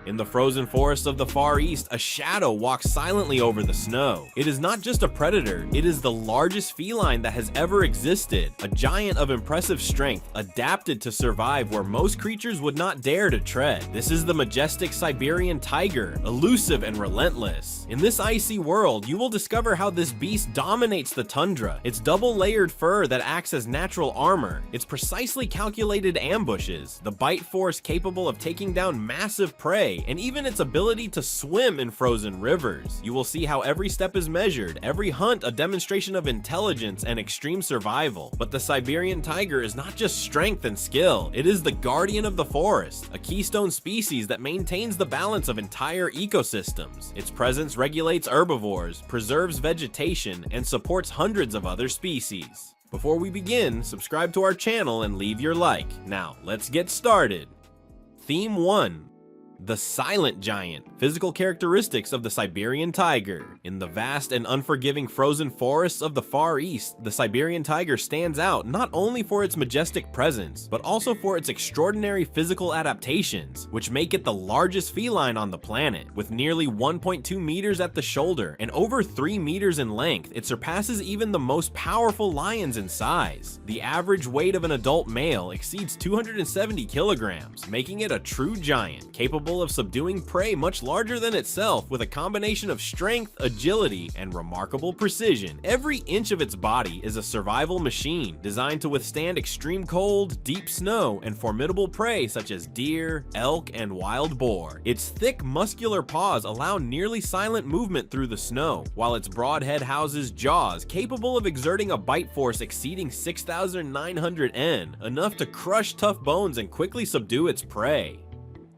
In the frozen forests of the Far East, a shadow walks silently over the snow. It is not just a predator, it is the largest feline that has ever existed, a giant of impressive strength, adapted to survive where most creatures would not dare to tread. This is the majestic Siberian tiger, elusive and relentless. In this icy world, you will discover how this beast dominates the tundra, its double-layered fur that acts as natural armor, its precisely calculated ambushes, the bite force capable of taking down massive prey, and even its ability to swim in frozen rivers. You will see how every step is measured, every hunt a demonstration of intelligence and extreme survival. But the Siberian tiger is not just strength and skill, it is the guardian of the forest, a keystone species that maintains the balance of entire ecosystems. Its presence regulates herbivores, preserves vegetation, and supports hundreds of other species. Before we begin, subscribe to our channel and leave your like. Now, let's get started. Theme 1. The Silent Giant. Physical characteristics of the Siberian tiger. In the vast and unforgiving frozen forests of the Far East, the Siberian tiger stands out not only for its majestic presence, but also for its extraordinary physical adaptations, which make it the largest feline on the planet. With nearly 1.2 meters at the shoulder and over 3 meters in length, it surpasses even the most powerful lions in size. The average weight of an adult male exceeds 270 kilograms, making it a true giant, capable of subduing prey much larger than itself with a combination of strength, agility, and remarkable precision. Every inch of its body is a survival machine designed to withstand extreme cold, deep snow, and formidable prey such as deer, elk, and wild boar. Its thick, muscular paws allow nearly silent movement through the snow, while its broad head houses jaws capable of exerting a bite force exceeding 6,900 N, enough to crush tough bones and quickly subdue its prey.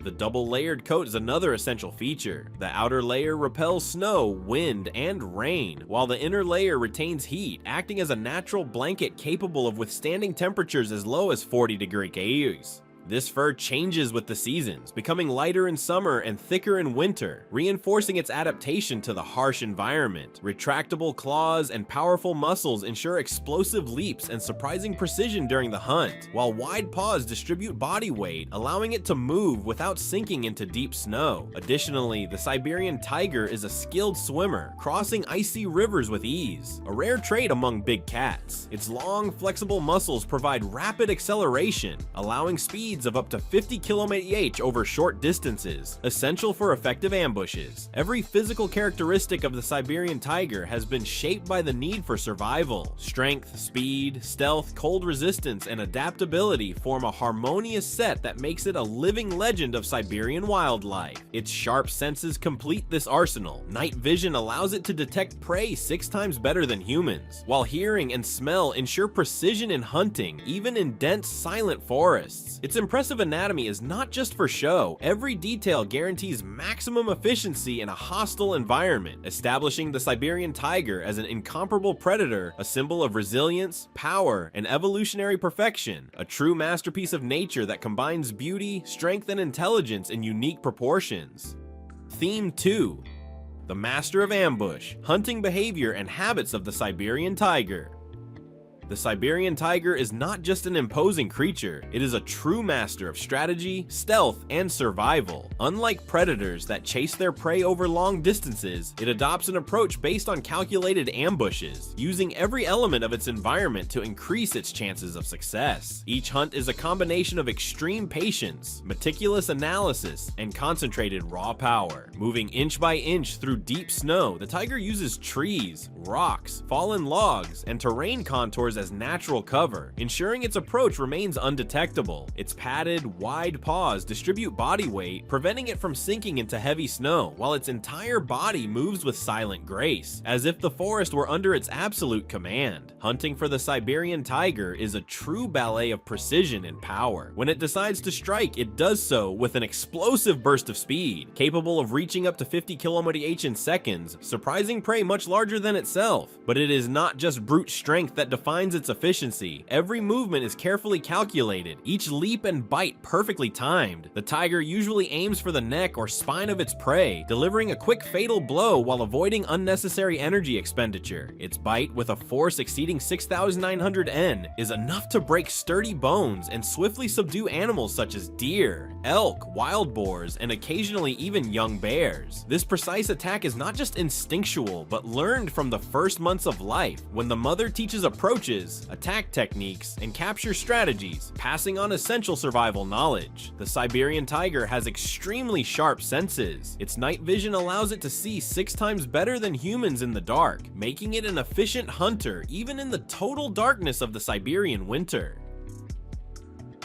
The double-layered coat is another essential feature. The outer layer repels snow, wind, and rain, while the inner layer retains heat, acting as a natural blanket capable of withstanding temperatures as low as 40 degrees Celsius. This fur changes with the seasons, becoming lighter in summer and thicker in winter, reinforcing its adaptation to the harsh environment. Retractable claws and powerful muscles ensure explosive leaps and surprising precision during the hunt, while wide paws distribute body weight, allowing it to move without sinking into deep snow. Additionally, the Siberian tiger is a skilled swimmer, crossing icy rivers with ease, a rare trait among big cats. Its long, flexible muscles provide rapid acceleration, allowing speeds of up to 50 km/h over short distances, essential for effective ambushes. Every physical characteristic of the Siberian tiger has been shaped by the need for survival. Strength, speed, stealth, cold resistance, and adaptability form a harmonious set that makes it a living legend of Siberian wildlife. Its sharp senses complete this arsenal. Night vision allows it to detect prey 6 times better than humans, while hearing and smell ensure precision in hunting, even in dense, silent forests. Its impressive anatomy is not just for show. Every detail guarantees maximum efficiency in a hostile environment, establishing the Siberian tiger as an incomparable predator, a symbol of resilience, power, and evolutionary perfection, a true masterpiece of nature that combines beauty, strength, and intelligence in unique proportions. Theme 2. The Master of Ambush, Hunting Behavior and Habits of the Siberian Tiger. The Siberian tiger is not just an imposing creature, it is a true master of strategy, stealth, and survival. Unlike predators that chase their prey over long distances, it adopts an approach based on calculated ambushes, using every element of its environment to increase its chances of success. Each hunt is a combination of extreme patience, meticulous analysis, and concentrated raw power. Moving inch by inch through deep snow, the tiger uses trees, rocks, fallen logs, and terrain contours as natural cover, ensuring its approach remains undetectable. Its padded, wide paws distribute body weight, preventing it from sinking into heavy snow, while its entire body moves with silent grace, as if the forest were under its absolute command. Hunting for the Siberian tiger is a true ballet of precision and power. When it decides to strike, it does so with an explosive burst of speed, capable of reaching up to 50 km/h in seconds, surprising prey much larger than itself. But it is not just brute strength that defines shines its efficiency. Every movement is carefully calculated, each leap and bite perfectly timed. The tiger usually aims for the neck or spine of its prey, delivering a quick fatal blow while avoiding unnecessary energy expenditure. Its bite, with a force exceeding 6,900 N, is enough to break sturdy bones and swiftly subdue animals such as deer, elk, wild boars, and occasionally even young bears. This precise attack is not just instinctual, but learned from the first months of life, when the mother teaches approaches, attack techniques, and capture strategies, passing on essential survival knowledge. The Siberian tiger has extremely sharp senses. Its night vision allows it to see 6 times better than humans in the dark, making it an efficient hunter even in the total darkness of the Siberian winter.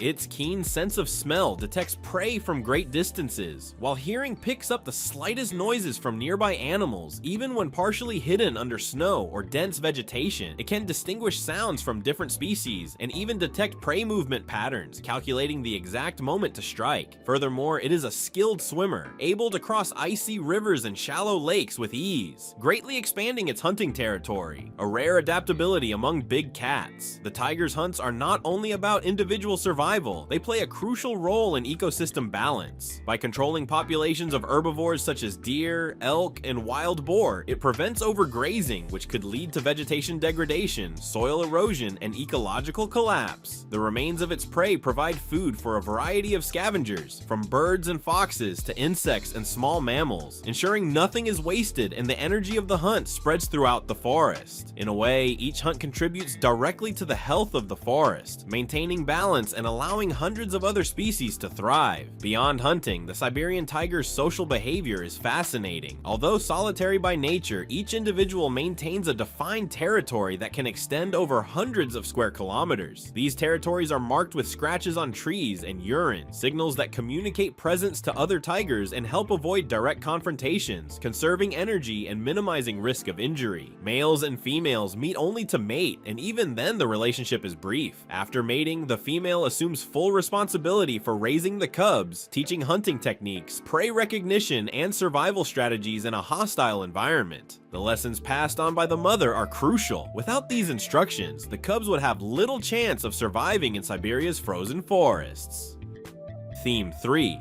Its keen sense of smell detects prey from great distances, while hearing picks up the slightest noises from nearby animals, even when partially hidden under snow or dense vegetation. It can distinguish sounds from different species and even detect prey movement patterns, calculating the exact moment to strike. Furthermore, it is a skilled swimmer, able to cross icy rivers and shallow lakes with ease, greatly expanding its hunting territory, a rare adaptability among big cats. The tiger's hunts are not only about individual survival, they play a crucial role in ecosystem balance. By controlling populations of herbivores such as deer, elk, and wild boar, it prevents overgrazing, which could lead to vegetation degradation, soil erosion, and ecological collapse. The remains of its prey provide food for a variety of scavengers, from birds and foxes to insects and small mammals, ensuring nothing is wasted and the energy of the hunt spreads throughout the forest. In a way, each hunt contributes directly to the health of the forest, maintaining balance and allowing hundreds of other species to thrive. Beyond hunting, the Siberian tiger's social behavior is fascinating. Although solitary by nature, each individual maintains a defined territory that can extend over hundreds of square kilometers. These territories are marked with scratches on trees and urine, signals that communicate presence to other tigers and help avoid direct confrontations, conserving energy and minimizing risk of injury. Males and females meet only to mate, and even then the relationship is brief. After mating, the female assumes full responsibility for raising the cubs, teaching hunting techniques, prey recognition, and survival strategies in a hostile environment. The lessons passed on by the mother are crucial. Without these instructions, the cubs would have little chance of surviving in Siberia's frozen forests. Theme 3.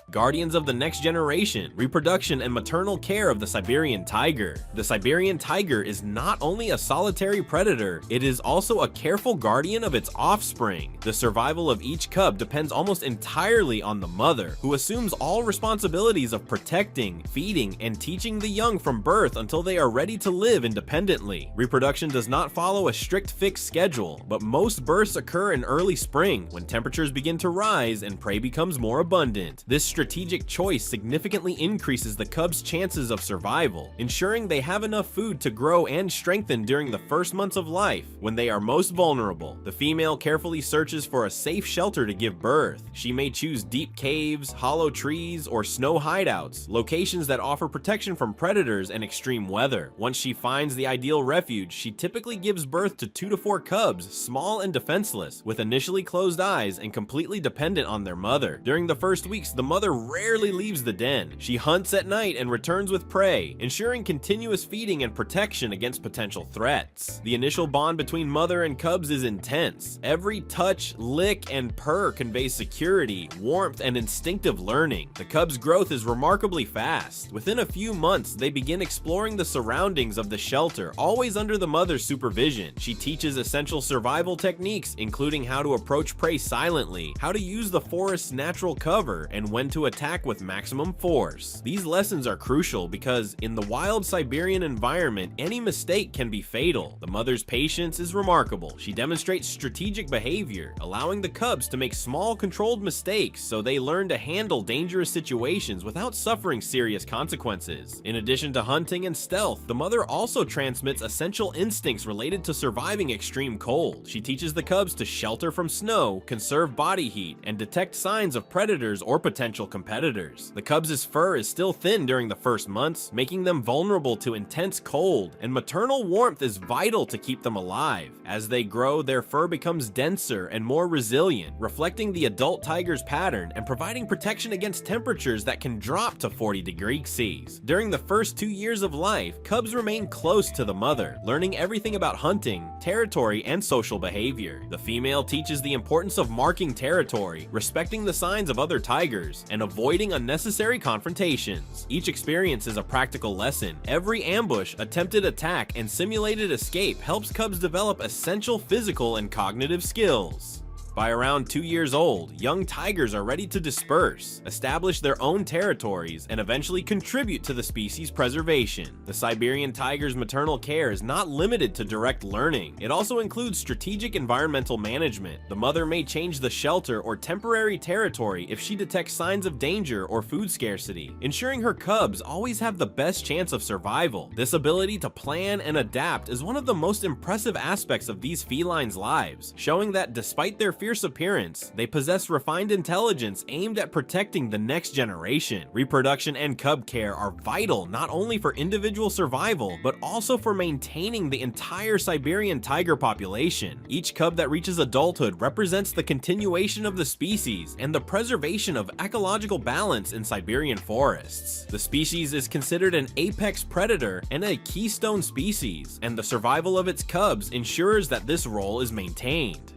Guardians of the next generation, reproduction and maternal care of the Siberian tiger. The Siberian tiger is not only a solitary predator, it is also a careful guardian of its offspring. The survival of each cub depends almost entirely on the mother, who assumes all responsibilities of protecting, feeding, and teaching the young from birth until they are ready to live independently. Reproduction does not follow a strict fixed schedule, but most births occur in early spring when temperatures begin to rise and prey becomes more abundant. This strategic choice significantly increases the cubs' chances of survival, ensuring they have enough food to grow and strengthen during the first months of life, when they are most vulnerable. The female carefully searches for a safe shelter to give birth. She may choose deep caves, hollow trees, or snow hideouts, locations that offer protection from predators and extreme weather. Once she finds the ideal refuge, she typically gives birth to 2 to 4 cubs, small and defenseless, with initially closed eyes and completely dependent on their mother. During the first weeks, the mother rarely leaves the den. She hunts at night and returns with prey, ensuring continuous feeding and protection against potential threats. The initial bond between mother and cubs is intense. Every touch, lick, and purr conveys security, warmth, and instinctive learning. The cubs' growth is remarkably fast. Within a few months, they begin exploring the surroundings of the shelter, always under the mother's supervision. She teaches essential survival techniques, including how to approach prey silently, how to use the forest's natural cover, and when to attack with maximum force. These lessons are crucial because in the wild Siberian environment, any mistake can be fatal. The mother's patience is remarkable. She demonstrates strategic behavior, allowing the cubs to make small controlled mistakes so they learn to handle dangerous situations without suffering serious consequences. In addition to hunting and stealth, the mother also transmits essential instincts related to surviving extreme cold. She teaches the cubs to shelter from snow, conserve body heat, and detect signs of predators or potential potential competitors. The cubs' fur is still thin during the first months, making them vulnerable to intense cold, and maternal warmth is vital to keep them alive. As they grow, their fur becomes denser and more resilient, reflecting the adult tiger's pattern and providing protection against temperatures that can drop to 40 degrees Celsius. During the first 2 years of life, cubs remain close to the mother, learning everything about hunting, territory, and social behavior. The female teaches the importance of marking territory, respecting the signs of other tigers, and avoiding unnecessary confrontations. Each experience is a practical lesson. Every ambush, attempted attack, and simulated escape helps cubs develop essential physical and cognitive skills. By around 2 years old, young tigers are ready to disperse, establish their own territories, and eventually contribute to the species' preservation. The Siberian tiger's maternal care is not limited to direct learning. It also includes strategic environmental management. The mother may change the shelter or temporary territory if she detects signs of danger or food scarcity, ensuring her cubs always have the best chance of survival. This ability to plan and adapt is one of the most impressive aspects of these felines' lives, showing that despite their fierce appearance, they possess refined intelligence aimed at protecting the next generation. Reproduction and cub care are vital not only for individual survival, but also for maintaining the entire Siberian tiger population. Each cub that reaches adulthood represents the continuation of the species and the preservation of ecological balance in Siberian forests. The species is considered an apex predator and a keystone species, and the survival of its cubs ensures that this role is maintained.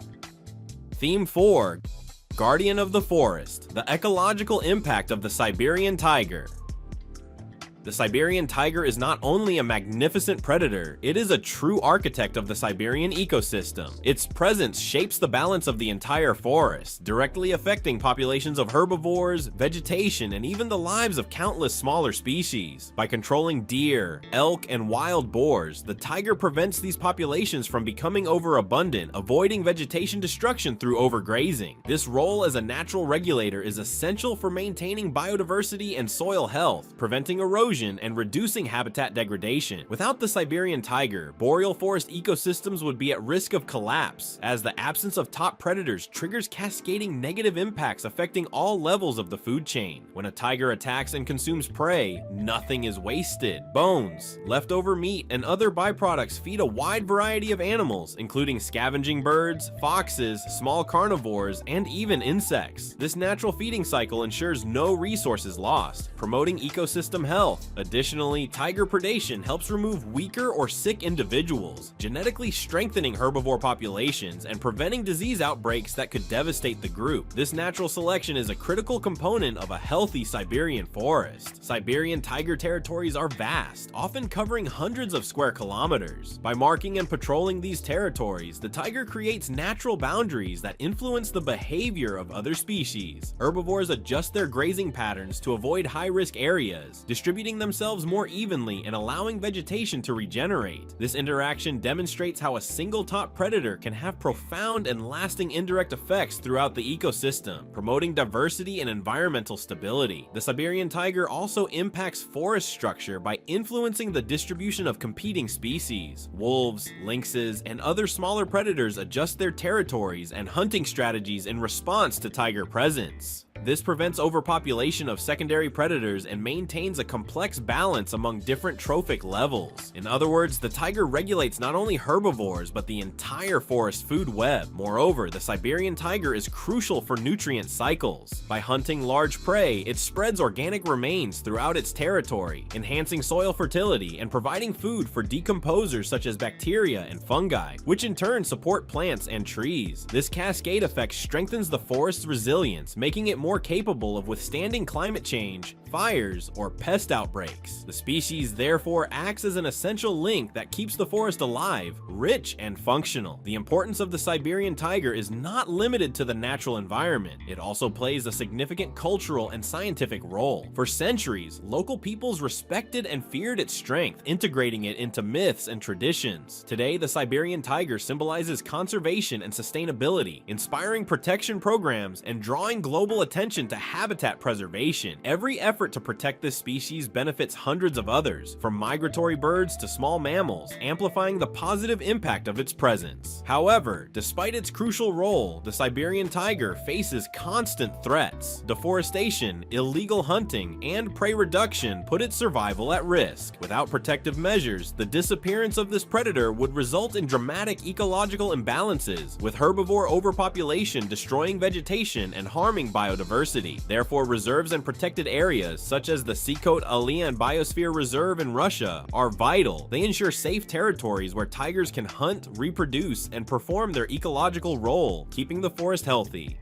Theme 4: Guardian of the Forest, the ecological impact of the Siberian tiger. The Siberian tiger is not only a magnificent predator, it is a true architect of the Siberian ecosystem. Its presence shapes the balance of the entire forest, directly affecting populations of herbivores, vegetation, and even the lives of countless smaller species. By controlling deer, elk, and wild boars, the tiger prevents these populations from becoming overabundant, avoiding vegetation destruction through overgrazing. This role as a natural regulator is essential for maintaining biodiversity and soil health, preventing erosion and reducing habitat degradation. Without the Siberian tiger, boreal forest ecosystems would be at risk of collapse, as the absence of top predators triggers cascading negative impacts affecting all levels of the food chain. When a tiger attacks and consumes prey, nothing is wasted. Bones, leftover meat, and other byproducts feed a wide variety of animals, including scavenging birds, foxes, small carnivores, and even insects. This natural feeding cycle ensures no resources lost, promoting ecosystem health. Additionally, tiger predation helps remove weaker or sick individuals, genetically strengthening herbivore populations and preventing disease outbreaks that could devastate the group. This natural selection is a critical component of a healthy Siberian forest. Siberian tiger territories are vast, often covering hundreds of square kilometers. By marking and patrolling these territories, the tiger creates natural boundaries that influence the behavior of other species. Herbivores adjust their grazing patterns to avoid high-risk areas, distributing themselves more evenly and allowing vegetation to regenerate. This interaction demonstrates how a single top predator can have profound and lasting indirect effects throughout the ecosystem, promoting diversity and environmental stability. The Siberian tiger also impacts forest structure by influencing the distribution of competing species. Wolves, lynxes, and other smaller predators adjust their territories and hunting strategies in response to tiger presence. This prevents overpopulation of secondary predators and maintains a complex balance among different trophic levels. In other words, the tiger regulates not only herbivores, but the entire forest food web. Moreover, the Siberian tiger is crucial for nutrient cycles. By hunting large prey, it spreads organic remains throughout its territory, enhancing soil fertility and providing food for decomposers such as bacteria and fungi, which in turn support plants and trees. This cascade effect strengthens the forest's resilience, making it more capable of withstanding climate change, fires, or pest outbreaks. The species therefore acts as an essential link that keeps the forest alive, rich, and functional. The importance of the Siberian tiger is not limited to the natural environment. It also plays a significant cultural and scientific role. For centuries, local peoples respected and feared its strength, integrating it into myths and traditions. Today, the Siberian tiger symbolizes conservation and sustainability, inspiring protection programs and drawing global attention to habitat preservation. Every effort effort to protect this species benefits hundreds of others, from migratory birds to small mammals, amplifying the positive impact of its presence. However, despite its crucial role, the Siberian tiger faces constant threats. Deforestation, illegal hunting, and prey reduction put its survival at risk. Without protective measures, the disappearance of this predator would result in dramatic ecological imbalances, with herbivore overpopulation destroying vegetation and harming biodiversity. Therefore, reserves and protected areas, such as the Sikot-Alian Biosphere Reserve in Russia, are vital. They ensure safe territories where tigers can hunt, reproduce, and perform their ecological role, keeping the forest healthy.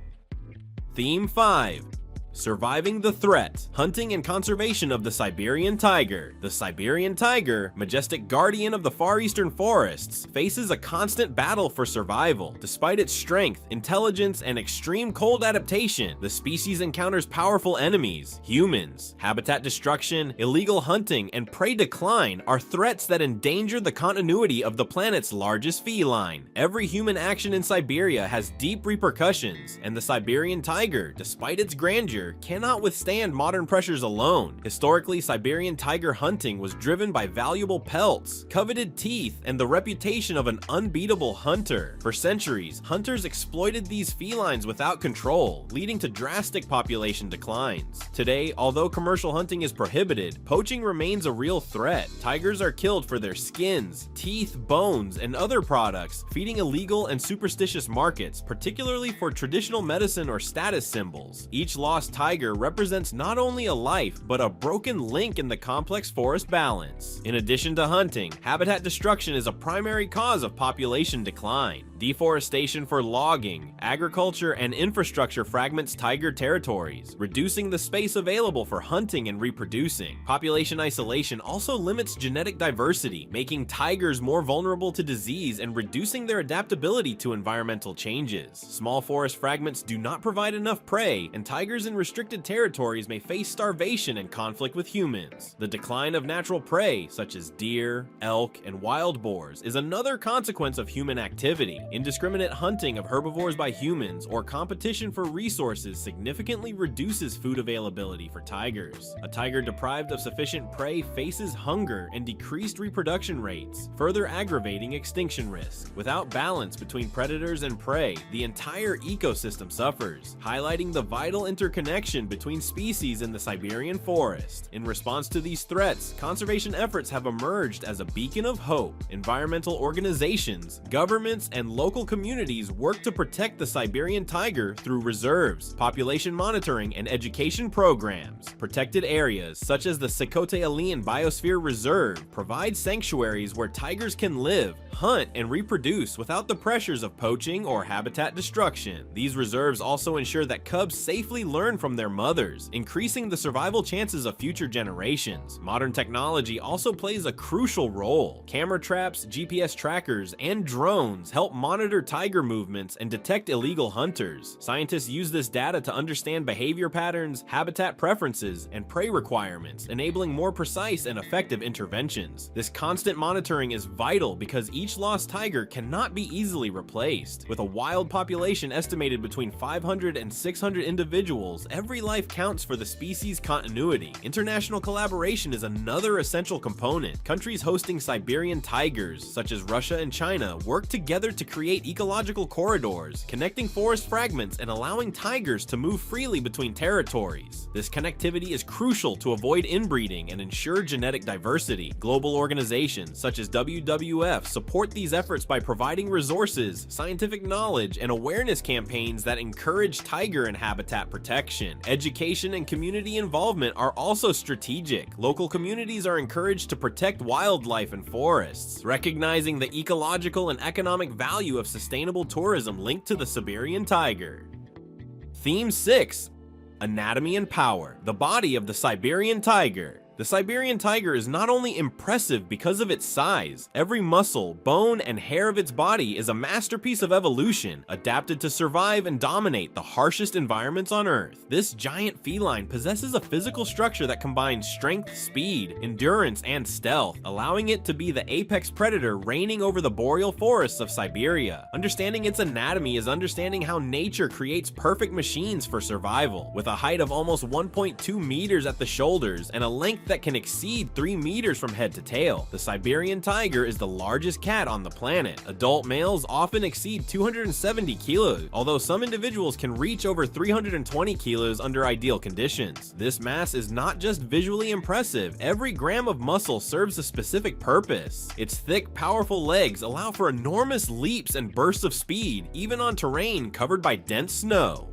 Theme 5. Surviving the threat, hunting and conservation of the Siberian tiger. The Siberian tiger, majestic guardian of the far eastern forests, faces a constant battle for survival. Despite its strength, intelligence, and extreme cold adaptation, the species encounters powerful enemies. Humans, habitat destruction, illegal hunting, and prey decline are threats that endanger the continuity of the planet's largest feline. Every human action in Siberia has deep repercussions, and the Siberian tiger, despite its grandeur, cannot withstand modern pressures alone. Historically, Siberian tiger hunting was driven by valuable pelts, coveted teeth, and the reputation of an unbeatable hunter. For centuries, hunters exploited these felines without control, leading to drastic population declines. Today, although commercial hunting is prohibited, poaching remains a real threat. Tigers are killed for their skins, teeth, bones, and other products, feeding illegal and superstitious markets, particularly for traditional medicine or status symbols. Each lost tiger represents not only a life, but a broken link in the complex forest balance. In addition to hunting, habitat destruction is a primary cause of population decline. Deforestation for logging, agriculture, and infrastructure fragments tiger territories, reducing the space available for hunting and reproducing. Population isolation also limits genetic diversity, making tigers more vulnerable to disease and reducing their adaptability to environmental changes. Small forest fragments do not provide enough prey, and tigers in restricted territories may face starvation and conflict with humans. The decline of natural prey, such as deer, elk, and wild boars, is another consequence of human activity. Indiscriminate hunting of herbivores by humans or competition for resources significantly reduces food availability for tigers. A tiger deprived of sufficient prey faces hunger and decreased reproduction rates, further aggravating extinction risk. Without balance between predators and prey, the entire ecosystem suffers, highlighting the vital interconnection between species in the Siberian forest. In response to these threats, conservation efforts have emerged as a beacon of hope. Environmental organizations, governments, and local communities work to protect the Siberian tiger through reserves, population monitoring, and education programs. Protected areas, such as the Sikot-Alian Biosphere Reserve, provide sanctuaries where tigers can live, hunt, and reproduce without the pressures of poaching or habitat destruction. These reserves also ensure that cubs safely learn from their mothers, increasing the survival chances of future generations. Modern technology also plays a crucial role. Camera traps, GPS trackers, and drones help monitor tiger movements and detect illegal hunters. Scientists use this data to understand behavior patterns, habitat preferences, and prey requirements, enabling more precise and effective interventions. This constant monitoring is vital because each lost tiger cannot be easily replaced. With a wild population estimated between 500 and 600 individuals, every life counts for the species' continuity. International collaboration is another essential component. Countries hosting Siberian tigers, such as Russia and China, work together to create ecological corridors, connecting forest fragments and allowing tigers to move freely between territories. This connectivity is crucial to avoid inbreeding and ensure genetic diversity. Global organizations such as WWF support these efforts by providing resources, scientific knowledge, and awareness campaigns that encourage tiger and habitat protection. Education and community involvement are also strategic. Local communities are encouraged to protect wildlife and forests, recognizing the ecological and economic value of sustainable tourism linked to the Siberian tiger. Theme 6. Anatomy and power. The body of the Siberian tiger. The Siberian tiger is not only impressive because of its size, every muscle, bone, and hair of its body is a masterpiece of evolution, adapted to survive and dominate the harshest environments on Earth. This giant feline possesses a physical structure that combines strength, speed, endurance, and stealth, allowing it to be the apex predator reigning over the boreal forests of Siberia. Understanding its anatomy is understanding how nature creates perfect machines for survival. With a height of almost 1.2 meters at the shoulders and a length that can exceed 3 meters from head to tail, the Siberian tiger is the largest cat on the planet. Adult males often exceed 270 kilos, although some individuals can reach over 320 kilos under ideal conditions. This mass is not just visually impressive, every gram of muscle serves a specific purpose. Its thick, powerful legs allow for enormous leaps and bursts of speed, even on terrain covered by dense snow.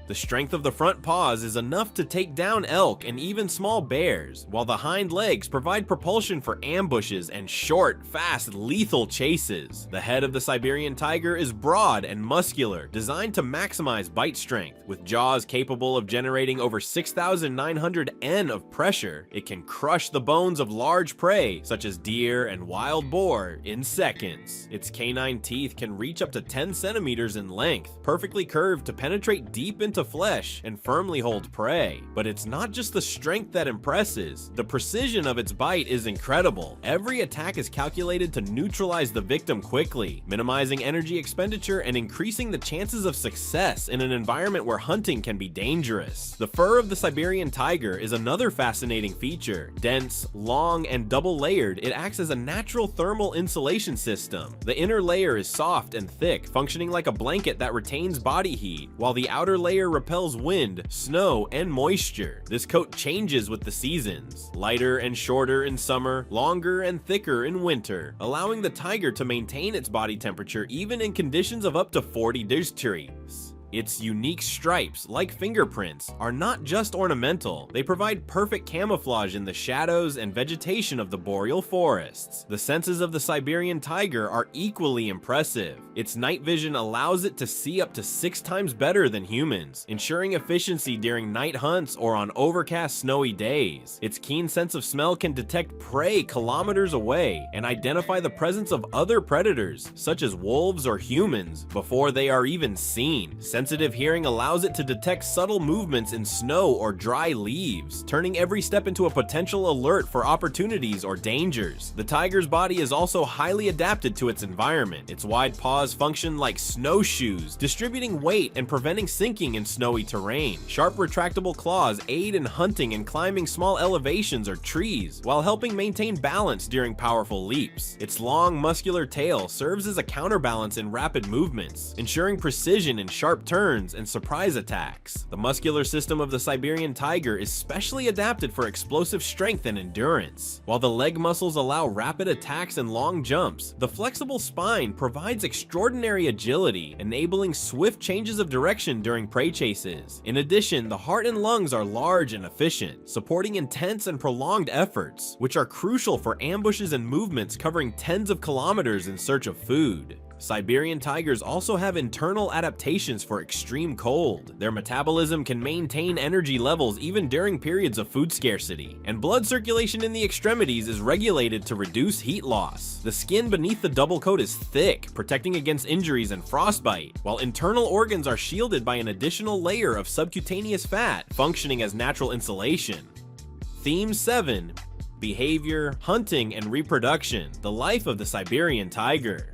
The strength of the front paws is enough to take down elk and even small bears, while the hind legs provide propulsion for ambushes and short, fast, lethal chases. The head of the Siberian tiger is broad and muscular, designed to maximize bite strength. With jaws capable of generating over 6,900 N of pressure, it can crush the bones of large prey, such as deer and wild boar, in seconds. Its canine teeth can reach up to 10 centimeters in length, perfectly curved to penetrate deep into flesh and firmly hold prey. But it's not just the strength that impresses, the precision of its bite is incredible. Every attack is calculated to neutralize the victim quickly, minimizing energy expenditure and increasing the chances of success in an environment where hunting can be dangerous. The fur of the Siberian tiger is another fascinating feature. Dense, long, and double layered, it acts as a natural thermal insulation system. The inner layer is soft and thick, functioning like a blanket that retains body heat, while the outer layer repels wind, snow, and moisture. This coat changes with the seasons, lighter and shorter in summer, longer and thicker in winter, allowing the tiger to maintain its body temperature even in conditions of up to 40 degrees. Its unique stripes, like fingerprints, are not just ornamental, they provide perfect camouflage in the shadows and vegetation of the boreal forests. The senses of the Siberian tiger are equally impressive. Its night vision allows it to see up to 6 times better than humans, ensuring efficiency during night hunts or on overcast snowy days. Its keen sense of smell can detect prey kilometers away and identify the presence of other predators, such as wolves or humans, before they are even seen. Sensitive hearing allows it to detect subtle movements in snow or dry leaves, turning every step into a potential alert for opportunities or dangers. The tiger's body is also highly adapted to its environment. Its wide paws function like snowshoes, distributing weight and preventing sinking in snowy terrain. Sharp retractable claws aid in hunting and climbing small elevations or trees, while helping maintain balance during powerful leaps. Its long, muscular tail serves as a counterbalance in rapid movements, ensuring precision in sharp turns and surprise attacks. The muscular system of the Siberian tiger is specially adapted for explosive strength and endurance. While the leg muscles allow rapid attacks and long jumps, the flexible spine provides extraordinary agility, enabling swift changes of direction during prey chases. In addition, the heart and lungs are large and efficient, supporting intense and prolonged efforts, which are crucial for ambushes and movements covering tens of kilometers in search of food. Siberian tigers also have internal adaptations for extreme cold. Their metabolism can maintain energy levels even during periods of food scarcity, and blood circulation in the extremities is regulated to reduce heat loss. The skin beneath the double coat is thick, protecting against injuries and frostbite, while internal organs are shielded by an additional layer of subcutaneous fat, functioning as natural insulation. Theme 7: Behavior, Hunting, and Reproduction. The life of the Siberian tiger.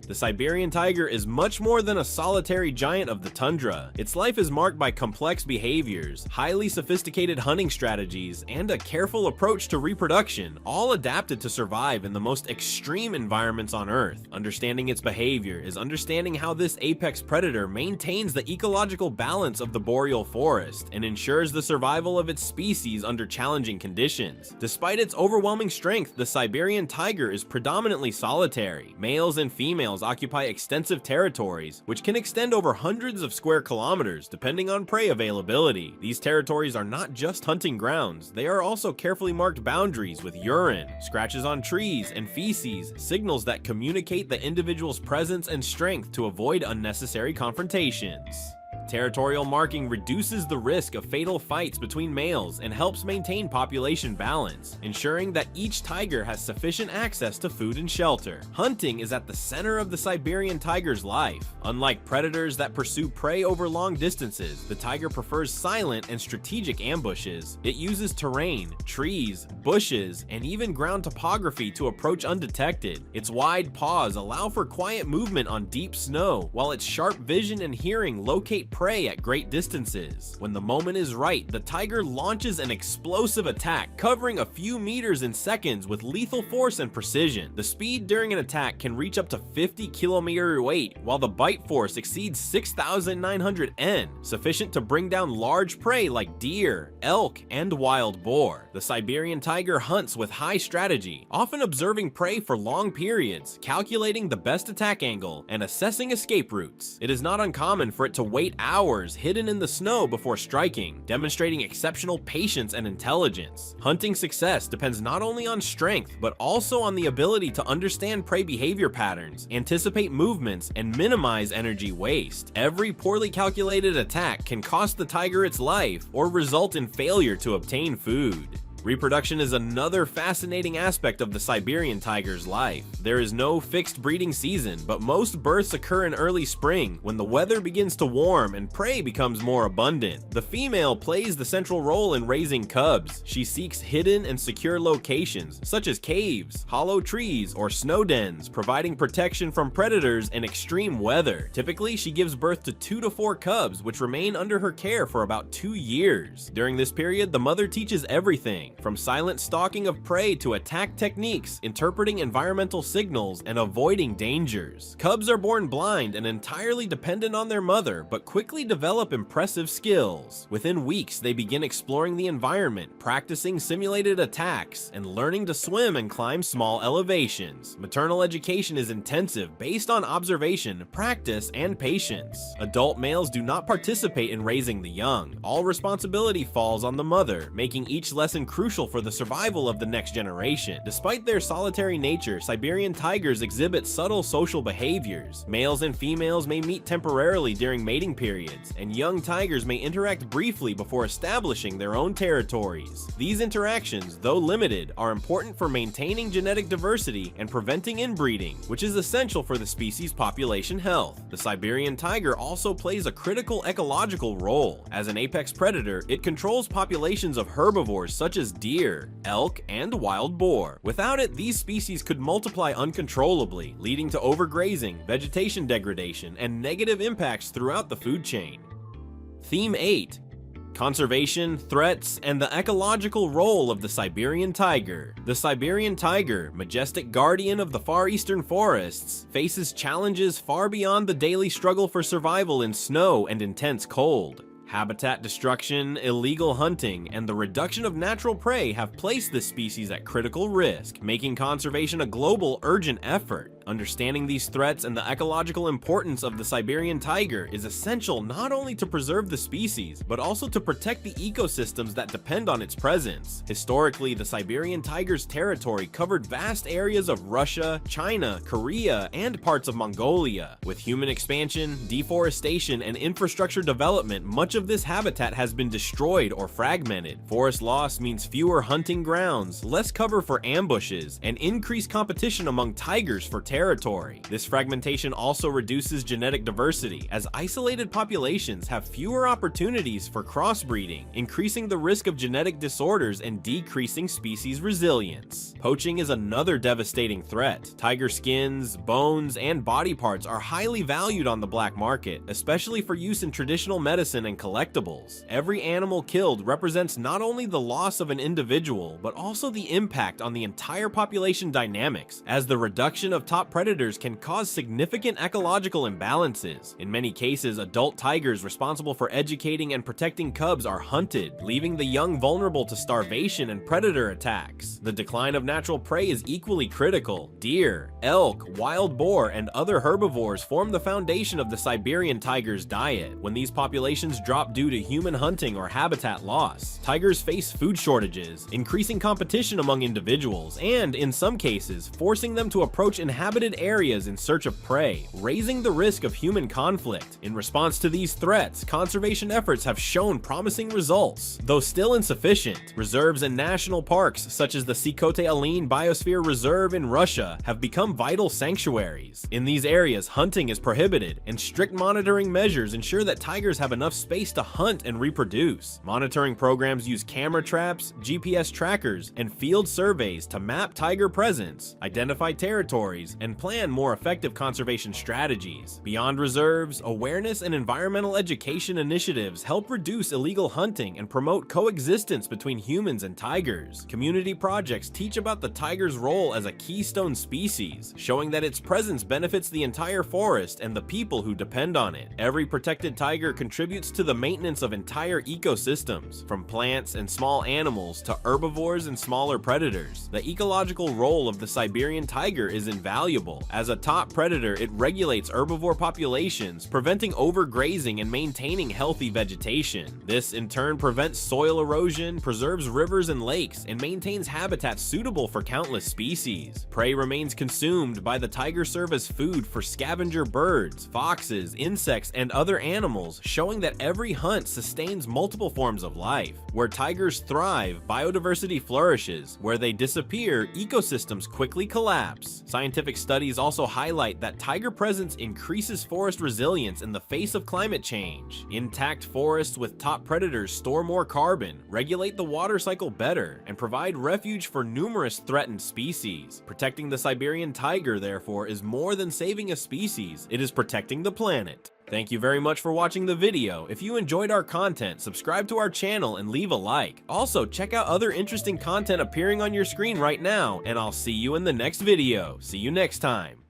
The Siberian tiger is much more than a solitary giant of the tundra. Its life is marked by complex behaviors, highly sophisticated hunting strategies, and a careful approach to reproduction, all adapted to survive in the most extreme environments on Earth. Understanding its behavior is understanding how this apex predator maintains the ecological balance of the boreal forest and ensures the survival of its species under challenging conditions. Despite its overwhelming strength, the Siberian tiger is predominantly solitary. Males and females occupy extensive territories, which can extend over hundreds of square kilometers depending on prey availability. These territories are not just hunting grounds, they are also carefully marked boundaries with urine, scratches on trees, and feces, signals that communicate the individual's presence and strength to avoid unnecessary confrontations. Territorial marking reduces the risk of fatal fights between males and helps maintain population balance, ensuring that each tiger has sufficient access to food and shelter. Hunting is at the center of the Siberian tiger's life. Unlike predators that pursue prey over long distances, the tiger prefers silent and strategic ambushes. It uses terrain, trees, bushes, and even ground topography to approach undetected. Its wide paws allow for quiet movement on deep snow, while its sharp vision and hearing locate prey at great distances. When the moment is right, the tiger launches an explosive attack, covering a few meters in seconds with lethal force and precision. The speed during an attack can reach up to 50 km weight, while the bite force exceeds 6,900 N, sufficient to bring down large prey like deer, elk, and wild boar. The Siberian tiger hunts with high strategy, often observing prey for long periods, calculating the best attack angle, and assessing escape routes. It is not uncommon for it to wait hours hidden in the snow before striking, demonstrating exceptional patience and intelligence. Hunting success depends not only on strength, but also on the ability to understand prey behavior patterns, anticipate movements, and minimize energy waste. Every poorly calculated attack can cost the tiger its life or result in failure to obtain food. Reproduction is another fascinating aspect of the Siberian tiger's life. There is no fixed breeding season, but most births occur in early spring when the weather begins to warm and prey becomes more abundant. The female plays the central role in raising cubs. She seeks hidden and secure locations, such as caves, hollow trees, or snow dens, providing protection from predators and extreme weather. Typically, she gives birth to 2 to 4 cubs, which remain under her care for about 2 years. During this period, the mother teaches everything from silent stalking of prey to attack techniques, interpreting environmental signals, and avoiding dangers. Cubs are born blind and entirely dependent on their mother, but quickly develop impressive skills. Within weeks, they begin exploring the environment, practicing simulated attacks, and learning to swim and climb small elevations. Maternal education is intensive, based on observation, practice, and patience. Adult males do not participate in raising the young. All responsibility falls on the mother, making each lesson crucial for the survival of the next generation. Despite their solitary nature, Siberian tigers exhibit subtle social behaviors. Males and females may meet temporarily during mating periods, and young tigers may interact briefly before establishing their own territories. These interactions, though limited, are important for maintaining genetic diversity and preventing inbreeding, which is essential for the species' population health. The Siberian tiger also plays a critical ecological role. As an apex predator, it controls populations of herbivores such as deer, elk, and wild boar. Without it, these species could multiply uncontrollably, leading to overgrazing, vegetation degradation, and negative impacts throughout the food chain. Theme 8. Conservation, threats, and the ecological role of the Siberian tiger. The Siberian tiger, majestic guardian of the far eastern forests, faces challenges far beyond the daily struggle for survival in snow and intense cold. Habitat destruction, illegal hunting, and the reduction of natural prey have placed this species at critical risk, making conservation a global, urgent effort. Understanding these threats and the ecological importance of the Siberian tiger is essential not only to preserve the species, but also to protect the ecosystems that depend on its presence. Historically, the Siberian tiger's territory covered vast areas of Russia, China, Korea, and parts of Mongolia. With human expansion, deforestation, and infrastructure development, much of this habitat has been destroyed or fragmented. Forest loss means fewer hunting grounds, less cover for ambushes, and increased competition among tigers for territory. This fragmentation also reduces genetic diversity, as isolated populations have fewer opportunities for crossbreeding, increasing the risk of genetic disorders and decreasing species resilience. Poaching is another devastating threat. Tiger skins, bones, and body parts are highly valued on the black market, especially for use in traditional medicine and collectibles. Every animal killed represents not only the loss of an individual, but also the impact on the entire population dynamics, as the reduction of top predators can cause significant ecological imbalances. In many cases, adult tigers responsible for educating and protecting cubs are hunted, leaving the young vulnerable to starvation and predator attacks. The decline of natural prey is equally critical. Deer, elk, wild boar, and other herbivores form the foundation of the Siberian tiger's diet. When these populations drop due to human hunting or habitat loss, tigers face food shortages, increasing competition among individuals, and, in some cases, forcing them to approach inhabitable inhabited areas in search of prey, raising the risk of human conflict. In response to these threats, conservation efforts have shown promising results. Though still insufficient, reserves and national parks such as the Sikhote-Alin Biosphere Reserve in Russia have become vital sanctuaries. In these areas, hunting is prohibited, and strict monitoring measures ensure that tigers have enough space to hunt and reproduce. Monitoring programs use camera traps, GPS trackers, and field surveys to map tiger presence, identify territories, and plan more effective conservation strategies. Beyond reserves, awareness and environmental education initiatives help reduce illegal hunting and promote coexistence between humans and tigers. Community projects teach about the tiger's role as a keystone species, showing that its presence benefits the entire forest and the people who depend on it. Every protected tiger contributes to the maintenance of entire ecosystems, from plants and small animals to herbivores and smaller predators. The ecological role of the Siberian tiger is invaluable. As a top predator, it regulates herbivore populations, preventing overgrazing and maintaining healthy vegetation. This, in turn, prevents soil erosion, preserves rivers and lakes, and maintains habitats suitable for countless species. Prey remains consumed by the tiger, serve as food for scavenger birds, foxes, insects, and other animals, showing that every hunt sustains multiple forms of life. Where tigers thrive, biodiversity flourishes. Where they disappear, ecosystems quickly collapse. Scientific studies also highlight that tiger presence increases forest resilience in the face of climate change. Intact forests with top predators store more carbon, regulate the water cycle better, and provide refuge for numerous threatened species. Protecting the Siberian tiger, therefore, is more than saving a species, it is protecting the planet. Thank you very much for watching the video. If you enjoyed our content, subscribe to our channel and leave a like. Also, check out other interesting content appearing on your screen right now, and I'll see you in the next video. See you next time.